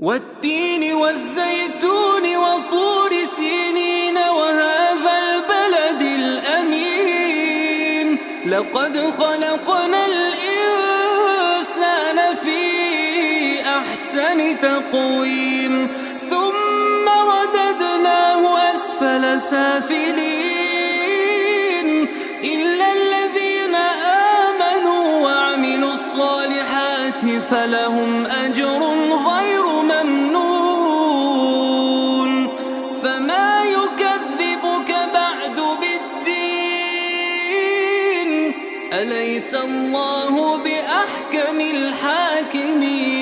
والتين والزيتون وطور سينين وهذا البلد الأمين لقد خلقنا الإنسان في أحسن تقويم ثم رددناه أسفل سافلين إلا الذين آمنوا وعملوا الصالحات فلهم أجر غير ممنون فما يكذبك بعد بالدين أليس الله بأحكم الحاكمين